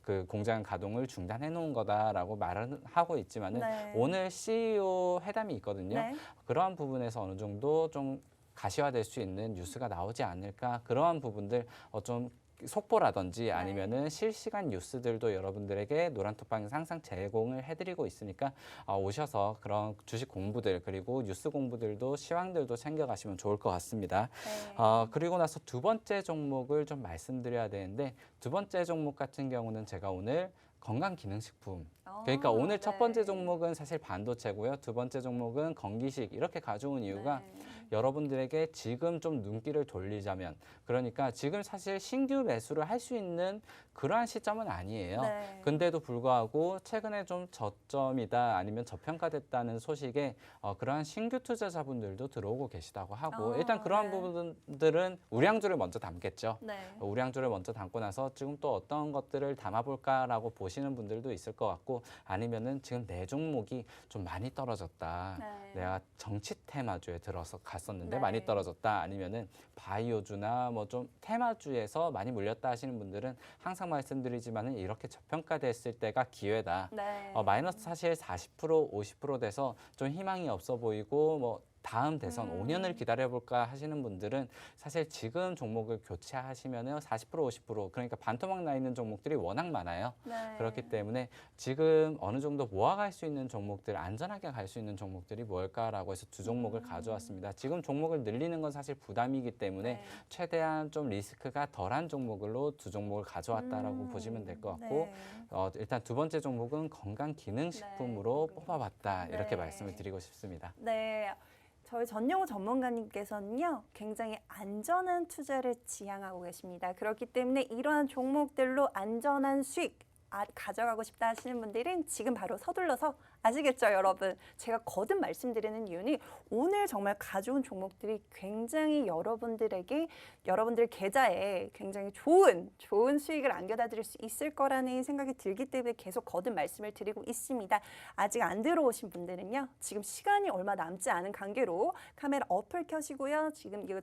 Speaker 2: 그 공장 가동을 중단해 놓은 거다라고 말은 하고 있지만은
Speaker 1: 네.
Speaker 2: 오늘 CEO 회담이 있거든요.
Speaker 1: 네.
Speaker 2: 그러한 부분에서 어느 정도 좀 가시화될 수 있는 뉴스가 나오지 않을까 그러한 부분들 좀 속보라든지 아니면은 실시간 뉴스들도 여러분들에게 노란톡방에서 항상 제공을 해드리고 있으니까 오셔서 그런 주식 공부들 그리고 뉴스 공부들도 시황들도 챙겨가시면 좋을 것 같습니다.
Speaker 1: 네.
Speaker 2: 그리고 나서 두 번째 종목을 좀 말씀드려야 되는데 두 번째 종목 같은 경우는 제가 오늘 건강기능식품 그러니까 오늘 첫 번째
Speaker 1: 네.
Speaker 2: 종목은 사실 반도체고요. 두 번째 종목은 건기식 이렇게 가져온 이유가
Speaker 1: 네.
Speaker 2: 여러분들에게 지금 좀 눈길을 돌리자면 그러니까 지금 사실 신규 매수를 할 수 있는 그러한 시점은 아니에요.
Speaker 1: 네.
Speaker 2: 근데도 불구하고 최근에 좀 저점이다 아니면 저평가됐다는 소식에 그러한 신규 투자자분들도 들어오고 계시다고 하고 일단 그러한
Speaker 1: 네.
Speaker 2: 부분들은 우량주를 먼저 담겠죠.
Speaker 1: 네.
Speaker 2: 우량주를 먼저 담고 나서 지금 또 어떤 것들을 담아볼까라고 보시는 분들도 있을 것 같고 아니면은 지금 내 종목이 좀 많이 떨어졌다.
Speaker 1: 네.
Speaker 2: 내가 정치 테마주에 들어서 갔었는데
Speaker 1: 네.
Speaker 2: 많이 떨어졌다. 아니면은 바이오주나 뭐 좀 테마주에서 많이 물렸다 하시는 분들은 항상 말씀드리지만은 이렇게 저평가됐을 때가 기회다.
Speaker 1: 네.
Speaker 2: 마이너스 사실 40% 50% 돼서 좀 희망이 없어 보이고 뭐 다음 대선 5년을 기다려볼까 하시는 분들은 사실 지금 종목을 교체하시면은 40% 50% 그러니까 반토막 나 있는 종목들이 워낙 많아요.
Speaker 1: 네.
Speaker 2: 그렇기 때문에 지금 어느 정도 모아갈 수 있는 종목들, 안전하게 갈 수 있는 종목들이 뭘까라고 해서 두 종목을 가져왔습니다. 지금 종목을 늘리는 건 사실 부담이기 때문에
Speaker 1: 네.
Speaker 2: 최대한 좀 리스크가 덜한 종목으로 두 종목을 가져왔다라고 보시면 될 것 같고
Speaker 1: 네.
Speaker 2: 일단 두 번째 종목은 건강기능식품으로 뽑아봤다 이렇게
Speaker 1: 네.
Speaker 2: 말씀을 드리고 싶습니다.
Speaker 1: 네. 저희 전영호 전문가님께서는요, 굉장히 안전한 투자를 지향하고 계십니다. 그렇기 때문에 이러한 종목들로 안전한 수익 가져가고 싶다 하시는 분들은 지금 바로 서둘러서 아시겠죠, 여러분? 제가 거듭 말씀드리는 이유는 오늘 정말 가져온 종목들이 굉장히 여러분들 계좌에 굉장히 좋은 수익을 안겨다 드릴 수 있을 거라는 생각이 들기 때문에 계속 거듭 말씀을 드리고 있습니다. 아직 안 들어오신 분들은요, 지금 시간이 얼마 남지 않은 관계로 카메라 어플 켜시고요. 지금 이거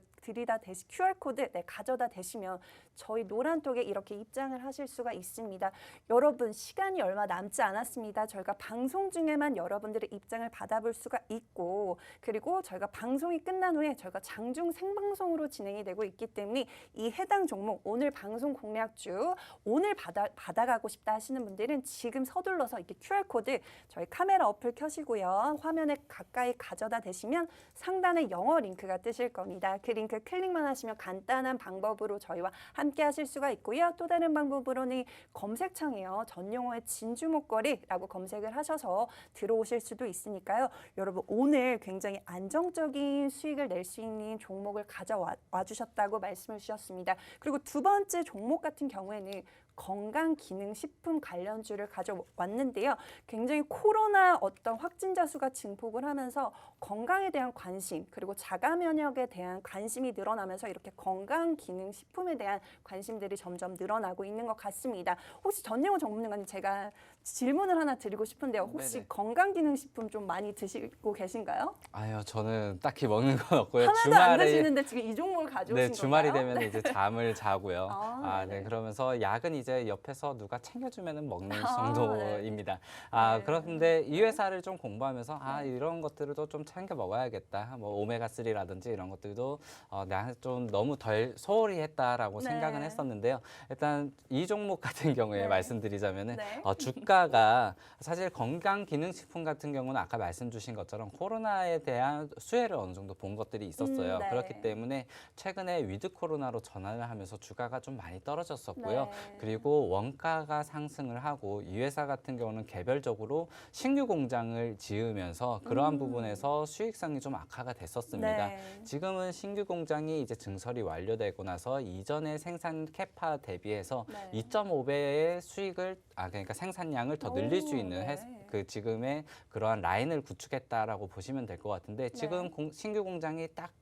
Speaker 1: QR코드 가져다 대시면 저희 노란톡에 이렇게 입장을 하실 수가 있습니다. 여러분, 시간이 얼마 남지 않았습니다. 저희가 방송 중에만 여러분들의 입장을 받아볼 수가 있고 그리고 저희가 방송이 끝난 후에 저희가 장중 생방송으로 진행이 되고 있기 때문에 이 해당 종목 오늘 방송 공략주 오늘 받아가고 싶다 하시는 분들은 지금 서둘러서 이렇게 QR코드 저희 카메라 어플 켜시고요. 화면에 가까이 가져다 대시면 상단에 영어 링크가 뜨실 겁니다. 그 링크 클릭만 하시면 간단한 방법으로 저희와 함께 하실 수가 있고요. 또 다른 방법으로는 검색창에요. 전용호의 진주 목걸이라고 검색을 하셔서 들어오실 수도 있으니까요. 여러분 오늘 굉장히 안정적인 수익을 낼 수 있는 종목을 가져와 주셨다고 말씀을 주셨습니다. 그리고 두 번째 종목 같은 경우에는 건강기능식품 관련주를 가져왔는데요. 굉장히 코로나 어떤 확진자 수가 증폭을 하면서 건강에 대한 관심 그리고 자가 면역에 대한 관심이 늘어나면서 이렇게 건강기능식품에 대한 관심들이 점점 늘어나고 있는 것 같습니다. 혹시 전영호 전문가님 제가 질문을 하나 드리고 싶은데요. 혹시
Speaker 2: 네네.
Speaker 1: 건강기능식품 좀 많이 드시고 계신가요?
Speaker 2: 아유, 저는 딱히 먹는 건 없고요.
Speaker 1: 하나도 안 드시는데 지금 이 종목을 가져오신
Speaker 2: 네, 주말이
Speaker 1: 건가요?
Speaker 2: 되면 이제 잠을 자고요. 네,
Speaker 1: 네네.
Speaker 2: 그러면서 약은 이제 옆에서 누가 챙겨주면은 먹는
Speaker 1: 네.
Speaker 2: 정도입니다.
Speaker 1: 네.
Speaker 2: 그런데 이 회사를 좀 공부하면서
Speaker 1: 네.
Speaker 2: 이런 것들도 좀 챙겨 먹어야겠다. 뭐 오메가3라든지 이런 것들도 내가 좀 너무 덜 소홀히 했다라고
Speaker 1: 네.
Speaker 2: 생각은 했었는데요. 일단 이 종목 같은 경우에
Speaker 1: 네.
Speaker 2: 말씀드리자면은
Speaker 1: 네.
Speaker 2: 주가가 사실 건강기능식품 같은 경우는 아까 말씀 주신 것처럼 코로나에 대한 수혜를 어느 정도 본 것들이 있었어요.
Speaker 1: 네.
Speaker 2: 그렇기 때문에 최근에 위드 코로나로 전환을 하면서 주가가 좀 많이 떨어졌었고요.
Speaker 1: 네.
Speaker 2: 그리고 원가가 상승을 하고 이 회사 같은 경우는 개별적으로 신규 공장을 지으면서 그러한 부분에서 수익성이 좀 악화가 됐었습니다.
Speaker 1: 네.
Speaker 2: 지금은 신규 공장이 이제 증설이 완료되고 나서 이전의 생산 캐파 대비해서
Speaker 1: 네.
Speaker 2: 2.5배의 수익을 그러니까 생산량을 더 늘릴 수 있는
Speaker 1: 네.
Speaker 2: 그 지금의 그러한 라인을 구축했다라고 보시면 될 것 같은데 지금 신규 공장이 딱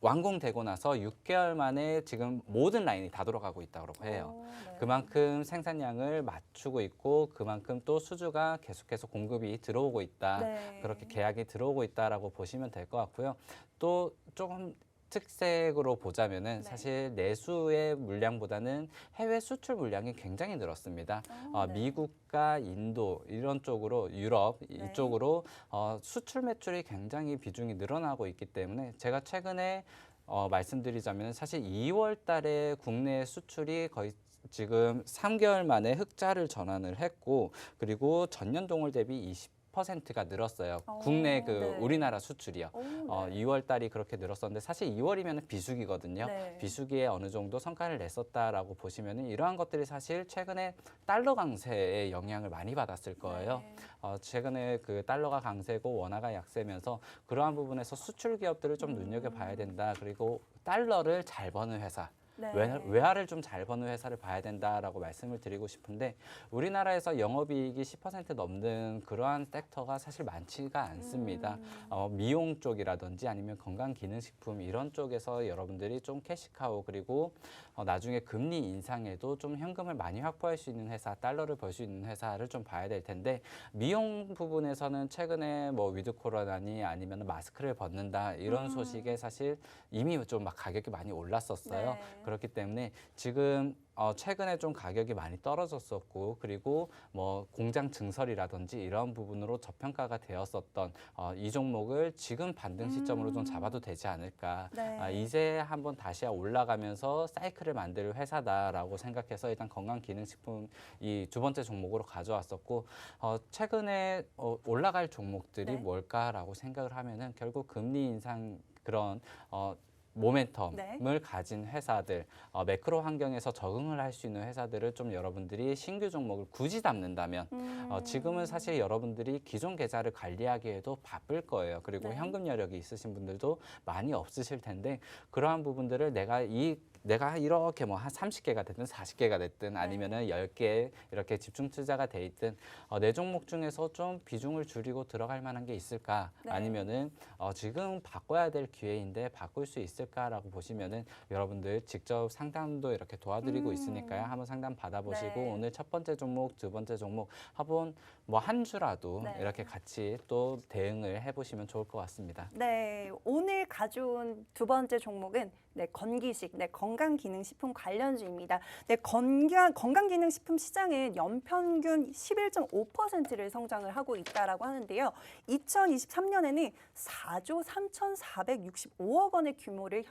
Speaker 2: 완공되고 나서 6개월 만에 지금 모든 라인이 다 돌아가고 있다고 해요.
Speaker 1: 네.
Speaker 2: 그만큼 생산량을 맞추고 있고 그만큼 또 수주가 계속해서 공급이 들어오고 있다.
Speaker 1: 네.
Speaker 2: 그렇게 계약이 들어오고 있다라고 보시면 될 것 같고요. 또 조금 특색으로 보자면은
Speaker 1: 네.
Speaker 2: 사실 내수의 물량보다는 해외 수출 물량이 굉장히 늘었습니다.
Speaker 1: 네.
Speaker 2: 미국과 인도 이런 쪽으로 유럽
Speaker 1: 네.
Speaker 2: 이쪽으로 수출 매출이 굉장히 비중이 늘어나고 있기 때문에 제가 최근에 말씀드리자면 사실 2월 달에 국내 수출이 거의 지금 3개월 만에 흑자를 전환을 했고 그리고 전년 동월 대비 20%가 늘었어요. 국내
Speaker 1: 네.
Speaker 2: 우리나라 수출이요.
Speaker 1: 네.
Speaker 2: 2월 달이 그렇게 늘었었는데 사실 2월이면 비수기거든요.
Speaker 1: 네.
Speaker 2: 비수기에 어느 정도 성과를 냈었다라고 보시면은 이러한 것들이 사실 최근에 달러 강세의 영향을 많이 받았을 거예요.
Speaker 1: 네.
Speaker 2: 최근에 그 달러가 강세고 원화가 약세면서 그러한 부분에서 수출 기업들을 좀 눈여겨봐야 된다. 그리고 달러를 잘 버는 회사.
Speaker 1: 네.
Speaker 2: 외화를 좀 잘 버는 회사를 봐야 된다라고 말씀을 드리고 싶은데 우리나라에서 영업이익이 10% 넘는 그러한 섹터가 사실 많지가 않습니다. 미용 쪽이라든지 아니면 건강기능식품 이런 쪽에서 여러분들이 좀 캐시카우 그리고 나중에 금리 인상에도 좀 현금을 많이 확보할 수 있는 회사, 달러를 벌 수 있는 회사를 좀 봐야 될 텐데 미용 부분에서는 최근에 뭐 위드 코로나니 아니면 마스크를 벗는다 이런 소식에 사실 이미 좀 막 가격이 많이 올랐었어요.
Speaker 1: 네.
Speaker 2: 그렇기 때문에 지금 최근에 좀 가격이 많이 떨어졌었고 그리고 뭐 공장 증설이라든지 이런 부분으로 저평가가 되었었던 이 종목을 지금 반등 시점으로 좀 잡아도 되지 않을까.
Speaker 1: 네.
Speaker 2: 이제 한번 다시 올라가면서 사이클을 만들 회사다라고 생각해서 일단 건강기능식품 이 두 번째 종목으로 가져왔었고 최근에 올라갈 종목들이
Speaker 1: 네.
Speaker 2: 뭘까라고 생각을 하면은 결국 금리 인상 그런 모멘텀을
Speaker 1: 네.
Speaker 2: 가진 회사들, 매크로 환경에서 적응을 할 수 있는 회사들을 좀 여러분들이 신규 종목을 굳이 담는다면 지금은 사실 여러분들이 기존 계좌를 관리하기에도 바쁠 거예요. 그리고
Speaker 1: 네.
Speaker 2: 현금 여력이 있으신 분들도 많이 없으실 텐데 그러한 부분들을 내가 이렇게 뭐 한 30개가 됐든 40개가 됐든 아니면은 10개 이렇게 집중 투자가 돼 있든 내 종목 중에서 좀 비중을 줄이고 들어갈 만한 게 있을까?
Speaker 1: 네.
Speaker 2: 아니면은 지금 바꿔야 될 기회인데 바꿀 수 있을까라고 보시면은 여러분들 직접 상담도 이렇게 도와드리고 있으니까요. 한번 상담 받아보시고
Speaker 1: 네.
Speaker 2: 오늘 첫 번째 종목, 두 번째 종목 한번 뭐 한 주라도
Speaker 1: 네.
Speaker 2: 이렇게 같이 또 대응을 해보시면 좋을 것 같습니다.
Speaker 1: 네, 오늘 가져온 두 번째 종목은 건기식, 건강기능식품 관련주입니다. 건강기능식품 시장은 연평균 11.5%를 성장을 하고 있다라고 하는데요. 2023년에는 4조 3,465억 원의 규모를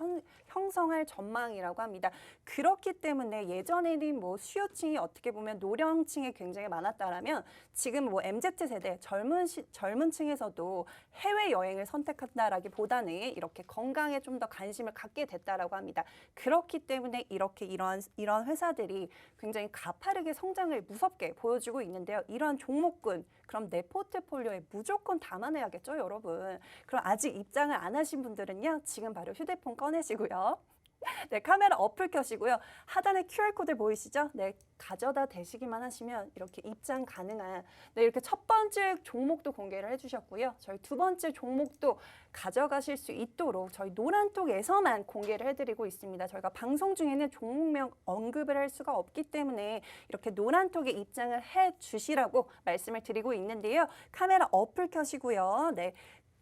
Speaker 1: 형성할 전망이라고 합니다. 그렇기 때문에 예전에는 뭐 수요층이 어떻게 보면 노령층에 굉장히 많았다라면 지금 뭐 MZ세대 젊은 층에서도 해외 여행을 선택한다라기보다는 이렇게 건강에 좀 더 관심을 갖게 됐다라고 합니다. 그렇기 때문에 이런 회사들이 굉장히 가파르게 성장을 무섭게 보여주고 있는데요. 이러한 종목군 그럼 내 포트폴리오에 무조건 담아내야겠죠, 여러분. 그럼 아직 입장을 안 하신 분들은요. 지금 바로 휴대폰 꺼내시고요. 네, 카메라 어플 켜시고요. 하단에 QR코드 보이시죠? 네, 가져다 대시기만 하시면 이렇게 입장 가능한 네, 이렇게 첫 번째 종목도 공개를 해주셨고요. 저희 두 번째 종목도 가져가실 수 있도록 저희 노란톡에서만 공개를 해드리고 있습니다. 저희가 방송 중에는 종목명 언급을 할 수가 없기 때문에 이렇게 노란톡에 입장을 해주시라고 말씀을 드리고 있는데요. 카메라 어플 켜시고요. 네.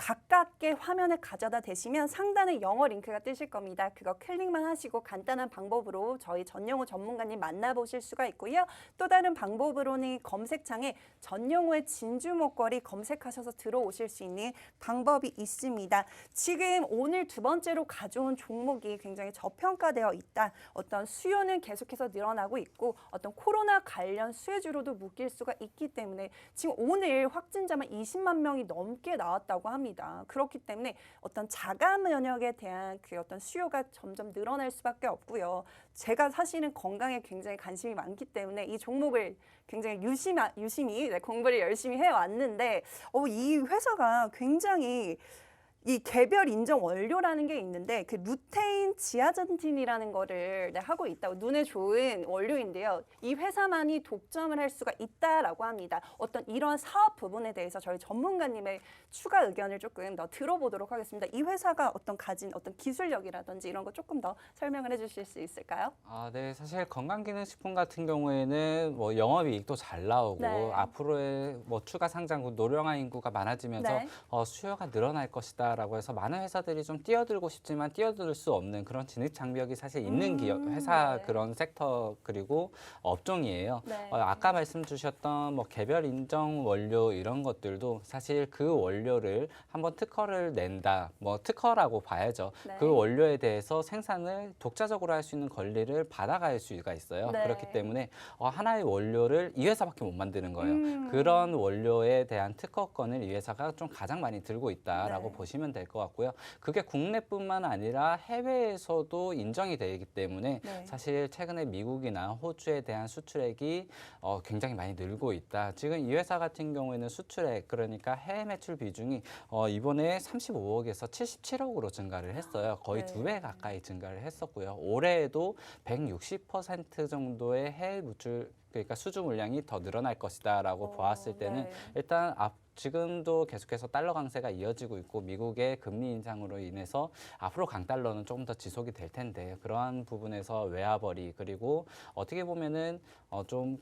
Speaker 1: 가깝게 화면을 가져다 대시면 상단에 영어 링크가 뜨실 겁니다. 그거 클릭만 하시고 간단한 방법으로 저희 전영호 전문가님 만나보실 수가 있고요. 또 다른 방법으로는 검색창에 전영호의 진주 목걸이 검색하셔서 들어오실 수 있는 방법이 있습니다. 지금 오늘 두 번째로 가져온 종목이 굉장히 저평가되어 있다. 어떤 수요는 계속해서 늘어나고 있고 어떤 코로나 관련 수혜주로도 묶일 수가 있기 때문에 지금 오늘 확진자만 20만 명이 넘게 나왔다고 합니다. 그렇기 때문에 어떤 자가 면역에 대한 그 어떤 수요가 점점 늘어날 수밖에 없고요. 제가 사실은 건강에 굉장히 관심이 많기 때문에 이 종목을 굉장히 유심히 공부를 열심히 해왔는데 이 회사가 굉장히 이 개별 인정 원료라는 게 있는데 그 루테인 지아젠틴이라는 거를 하고 있다고 눈에 좋은 원료인데요. 이 회사만이 독점을 할 수가 있다라고 합니다. 어떤 이런 사업 부분에 대해서 저희 전문가님의 추가 의견을 조금 더 들어보도록 하겠습니다. 이 회사가 가진 어떤 기술력이라든지 이런 거 조금 더 설명을 해주실 수 있을까요?
Speaker 2: 네, 사실 건강기능식품 같은 경우에는 뭐 영업이익도 잘 나오고
Speaker 1: 네.
Speaker 2: 앞으로의 뭐 추가 상장, 노령화 인구가 많아지면서
Speaker 1: 네.
Speaker 2: 수요가 늘어날 것이다라고 해서 많은 회사들이 좀 뛰어들고 싶지만 뛰어들 수 없는 그런 진입 장벽이 사실 있는 기업, 회사
Speaker 1: 네.
Speaker 2: 그런 섹터 그리고 업종이에요.
Speaker 1: 네.
Speaker 2: 아까 말씀 주셨던 뭐 개별 인정 원료 이런 것들도 사실 그 원료를 한번 특허를 낸다, 뭐 특허라고 봐야죠.
Speaker 1: 네.
Speaker 2: 그 원료에 대해서 생산을 독자적으로 할 수 있는 권리를 받아갈 수가 있어요.
Speaker 1: 네.
Speaker 2: 그렇기 때문에 하나의 원료를 이 회사밖에 못 만드는 거예요.
Speaker 1: 음.
Speaker 2: 그런 원료에 대한 특허권을 이 회사가 좀 가장 많이 들고 있다라고
Speaker 1: 네.
Speaker 2: 보시면 될 것 같고요. 그게 국내뿐만 아니라 해외에서도 인정이 되기 때문에
Speaker 1: 네.
Speaker 2: 사실 최근에 미국이나 호주에 대한 수출액이 굉장히 많이 늘고 있다. 지금 이 회사 같은 경우에는 수출액, 그러니까 해외 매출 비중이 이번에 35억에서 77억으로 증가를 했어요. 거의
Speaker 1: 네.
Speaker 2: 2배 가까이 증가를 했었고요. 올해에도 160% 정도의 해외 매출, 그러니까 수주 물량이 더 늘어날 것이다라고 보았을 때는
Speaker 1: 네.
Speaker 2: 일단 지금도 계속해서 달러 강세가 이어지고 있고 미국의 금리 인상으로 인해서 앞으로 강달러는 조금 더 지속이 될 텐데 그러한 부분에서 외화벌이 그리고 어떻게 보면은 좀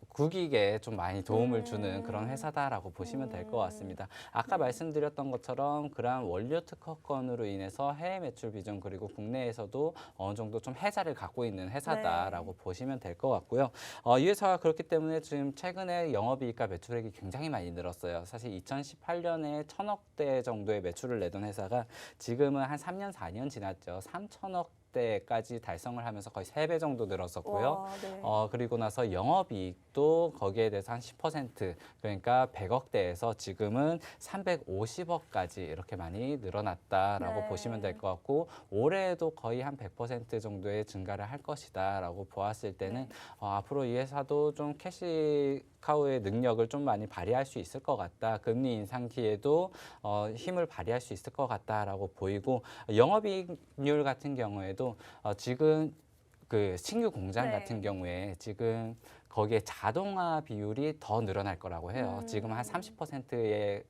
Speaker 2: 국익에 좀 많이 도움을 주는 그런 회사다라고 보시면 될 것 같습니다. 아까 말씀드렸던 것처럼 그러한 원료 특허권으로 인해서 해외 매출 비중 그리고 국내에서도 어느 정도 좀 혜자를 갖고 있는 회사다라고 보시면 될 것 같고요. 이 회사가 그렇기 때문에 지금 최근에 영업이익과 매출액이 굉장히 많이 늘었어요. 사실 2018년에 1,000억대 정도의 매출을 내던 회사가 지금은 한 3년, 4년 지났죠. 3,000억 대까지 달성을 하면서 거의 3배 정도 늘었었고요.
Speaker 1: 와, 네.
Speaker 2: 그리고 나서 영업이익도 거기에 대해서 한 10% 그러니까 100억대에서 지금은 350억까지 이렇게 많이 늘어났다라고
Speaker 1: 네.
Speaker 2: 보시면 될 것 같고 올해에도 거의 한 100% 정도의 증가를 할 것이다라고 보았을 때는 앞으로 이 회사도 좀 캐시카우의 능력을 좀 많이 발휘할 수 있을 것 같다. 금리 인상 기에도 힘을 발휘할 수 있을 것 같다라고 보이고 영업이익률 같은 경우에도 지금 그 신규 공장 같은 경우에 지금 거기에 자동화 비율이 더 늘어날 거라고 해요. 지금 한 30%의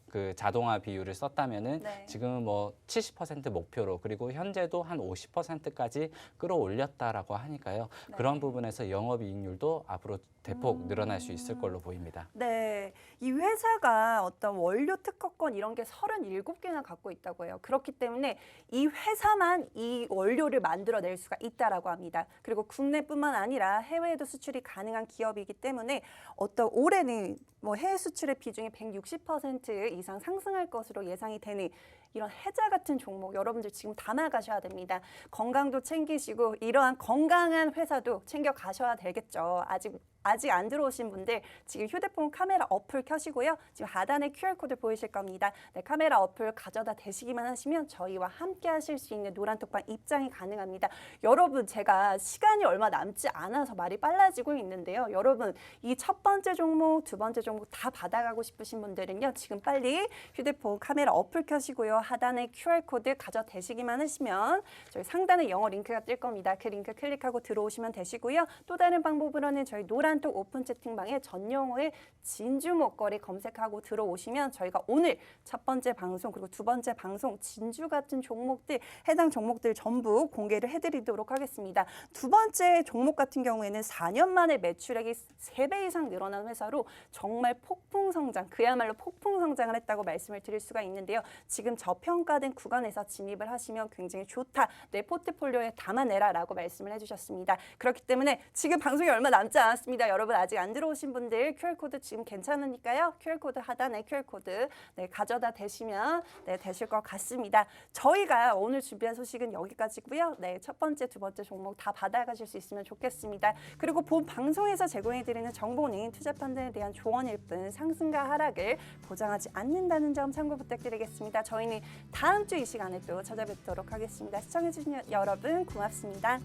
Speaker 2: 그 자동화 비율을 썼다면은 지금은 뭐 70% 목표로 그리고 현재도 한 50%까지 끌어올렸다라고 하니까요. 그런 부분에서 영업이익률도 앞으로 대폭 늘어날 수 있을 걸로 보입니다.
Speaker 1: 네, 이 회사가 어떤 원료 특허권 이런 게 37개나 갖고 있다고 해요. 그렇기 때문에 이 회사만 이 원료를 만들어낼 수가 있다라고 합니다. 그리고 국내뿐만 아니라 해외에도 수출이 가능한 기업이기 때문에 어떤 올해는 뭐 해외 수출의 비중이 160% 이상 상승할 것으로 예상이 되는 이런 혜자 같은 종목 여러분들 지금 담아가셔야 됩니다. 건강도 챙기시고 이러한 건강한 회사도 챙겨가셔야 되겠죠. 아직 아직 안 들어오신 분들 지금 휴대폰 카메라 어플 켜시고요. 지금 하단에 QR코드 보이실 겁니다. 네, 카메라 어플 가져다 대시기만 하시면 저희와 함께 하실 수 있는 노란톡방 입장이 가능합니다. 여러분, 제가 시간이 얼마 남지 않아서 말이 빨라지고 있는데요. 여러분, 이 첫 번째 종목, 두 번째 종목 다 받아가고 싶으신 분들은요. 지금 빨리 휴대폰 카메라 어플 켜시고요. 하단에 QR코드 가져 대시기만 하시면 저희 상단에 영어 링크가 뜰 겁니다. 그 링크 클릭하고 들어오시면 되시고요. 또 다른 방법으로는 저희 노란톡 오픈 채팅방에 전영호의 진주 목걸이 검색하고 들어오시면 저희가 오늘 첫 번째 방송 그리고 두 번째 방송 진주 같은 종목들 해당 종목들 전부 공개를 해드리도록 하겠습니다. 두 번째 종목 같은 경우에는 4년 만에 매출액이 3배 이상 늘어난 회사로 정말 폭풍 성장, 그야말로 폭풍 성장을 했다고 말씀을 드릴 수가 있는데요. 지금 저평가된 구간에서 진입을 하시면 굉장히 좋다. 내 포트폴리오에 담아내라라고 말씀을 해주셨습니다. 그렇기 때문에 지금 방송이 얼마 남지 않았습니다. 여러분 아직 안 들어오신 분들 QR코드 지금 괜찮으니까요. QR코드 하단에 QR코드 네, 가져다 대시면 네, 되실 것 같습니다. 저희가 오늘 준비한 소식은 여기까지고요. 네, 첫 번째, 두 번째 종목 다 받아가실 수 있으면 좋겠습니다. 그리고 본 방송에서 제공해드리는 정보는 투자 판단에 대한 조언일 뿐 상승과 하락을 보장하지 않는다는 점 참고 부탁드리겠습니다. 저희는 다음 주 이 시간에 또 찾아뵙도록 하겠습니다. 시청해주신 여러분 고맙습니다.